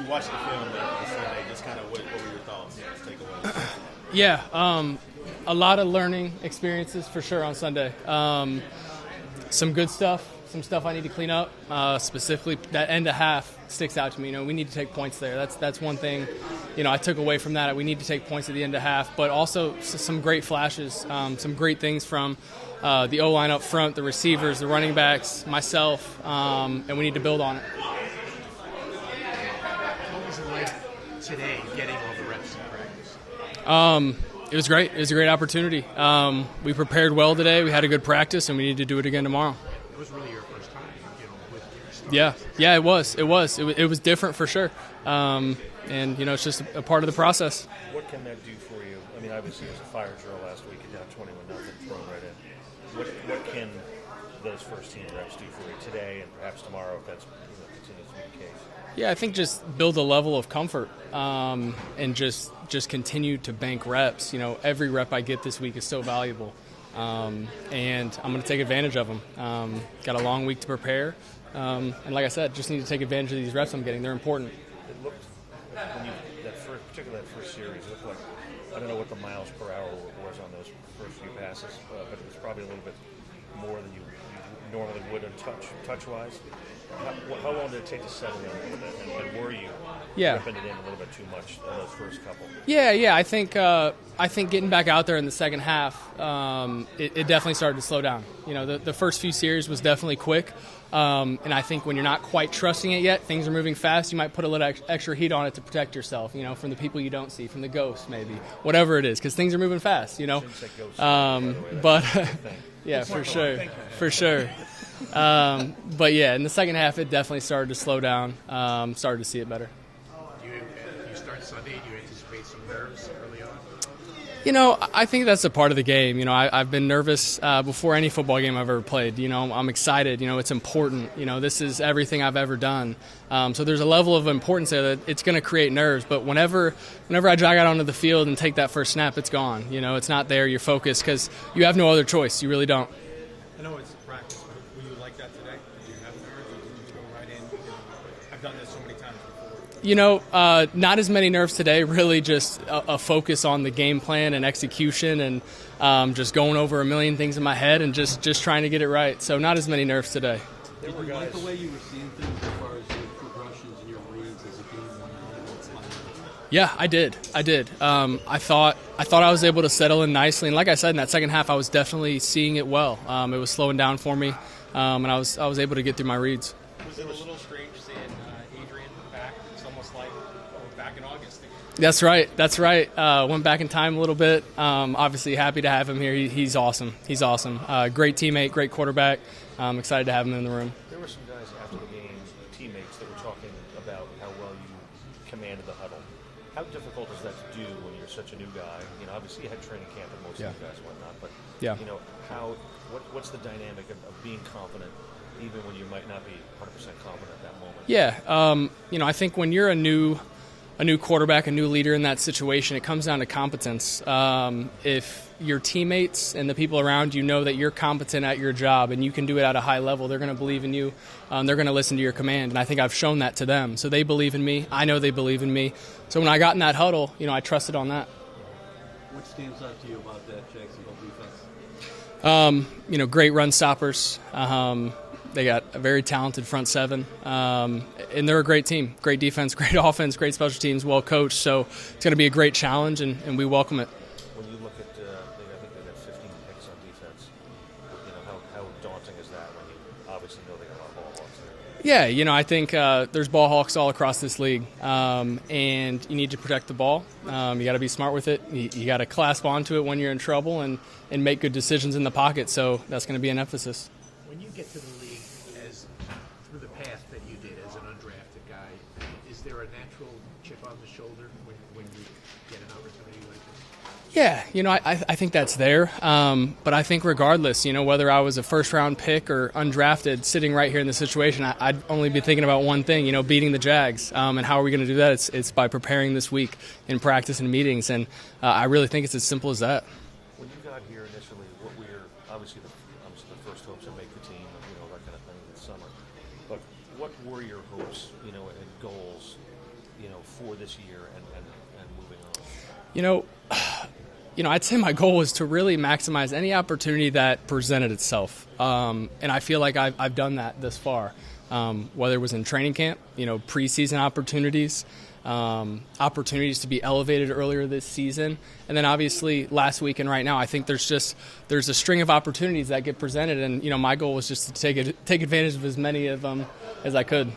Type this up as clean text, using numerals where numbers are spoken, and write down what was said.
watched the film on Sunday, just kind of what were your thoughts, takeaways? Yeah, a lot of learning experiences for sure on Sunday. Some good stuff, some stuff I need to clean up. Specifically, that end of half sticks out to me. We need to take points there. That's one thing. I took away from that. We need to take points at the end of half, but also some great flashes, some great things from the O-line up front, the receivers, the running backs, myself, and we need to build on it. What was it like today, getting all the reps in practice? It was great. It was a great opportunity. We prepared well today. We had a good practice, and we need to do it again tomorrow. It was really your first time, with your stars. Yeah, it was. It was different for sure. And it's just a part of the process. What can that do for you? I mean, obviously it was a fire drill last week, and down 21-0, thrown right in. What can those first team reps do for you today and perhaps tomorrow if that's continues to be the case? Yeah, I think just build a level of comfort and just continue to bank reps. Every rep I get this week is so valuable, and I'm going to take advantage of them. Got a long week to prepare, and like I said, just need to take advantage of these reps I'm getting. They're important. It looked when particularly that first series, it looked like I don't know what the miles per hour was on those first few passes, but it was probably a little bit more than you normally would in touch-wise. How long did it take to settle in a little bit, and were you ripping it in a little bit too much in those first couple? Yeah. I think getting back out there in the second half, it definitely started to slow down. The first few series was definitely quick, and I think when you're not quite trusting it yet, things are moving fast. You might put a little extra heat on it to protect yourself. From the people you don't see, from the ghosts maybe, whatever it is, because things are moving fast. But yeah, for sure. But yeah, in the second half, it definitely started to slow down. Started to see it better. You start Sunday, do you anticipate some nerves early on? I think that's a part of the game. I've been nervous before any football game I've ever played. I'm excited. It's important. This is everything I've ever done. So there's a level of importance there that it's going to create nerves. But whenever I jog out onto the field and take that first snap, it's gone. It's not there. You're focused because you have no other choice. You really don't. I know it's practice, but were you like that today? Did you have nerves, or did you go right in? I've done this so many times before. Not as many nerves today. Really, just a focus on the game plan and execution, and just going over a million things in my head and just trying to get it right. So not as many nerves today. Did you like the way you were seeing things as far as your progressions and your reads as a game went on? Yeah, I did. I thought I was able to settle in nicely, and like I said, in that second half, I was definitely seeing it well. It was slowing down for me, and I was able to get through my reads. Was it a little strange seeing Adrian back? It's almost like back in August again. That's right. Went back in time a little bit. Obviously, happy to have him here. He's awesome. Great teammate, great quarterback. I'm excited to have him in the room. There were some guys after the game, teammates, that were talking about how well you commanded the huddle. How difficult is that to do when you're such a new guy? Obviously you had training camp and most of you guys whatnot, but what's the dynamic of being confident even when you might not be 100% confident at that moment? Yeah, I think when you're a new quarterback, a new leader in that situation, it comes down to competence. If your teammates and the people around you know that you're competent at your job and you can do it at a high level, they're going to believe in you. They're going to listen to your command, and I think I've shown that to them. So they believe in me. I know they believe in me. So when I got in that huddle, I trusted on that. What stands out to you about that Jacksonville defense? Great run stoppers. They got a very talented front seven, and they're a great team. Great defense, great offense, great special teams, well coached. So it's going to be a great challenge, and we welcome it. When you look at, I think they got 15 picks on defense. How daunting is that when you obviously know they got a lot of ball hawks there? Yeah, I think there's ball hawks all across this league, and you need to protect the ball. You got to be smart with it. You got to clasp onto it when you're in trouble and make good decisions in the pocket. So that's going to be an emphasis. When you get to the league through the path that you did as an undrafted guy, is there a natural chip on the shoulder when you get an opportunity like this? Yeah, I think that's there. But I think regardless, whether I was a first-round pick or undrafted, sitting right here in this situation, I'd only be thinking about one thing, beating the Jags. And how are we going to do that? It's by preparing this week in practice and meetings. And I really think it's as simple as that. When you got here initially, what were your, obviously the first hopes to make the team, that kind of thing in the summer. But what were your hopes, and goals, for this year and moving on? I'd say my goal was to really maximize any opportunity that presented itself, and I feel like I've done that thus far. Whether it was in training camp, preseason opportunities, opportunities to be elevated earlier this season, and then obviously last week and right now, I think there's a string of opportunities that get presented, and my goal was just to take advantage of as many of them as I could.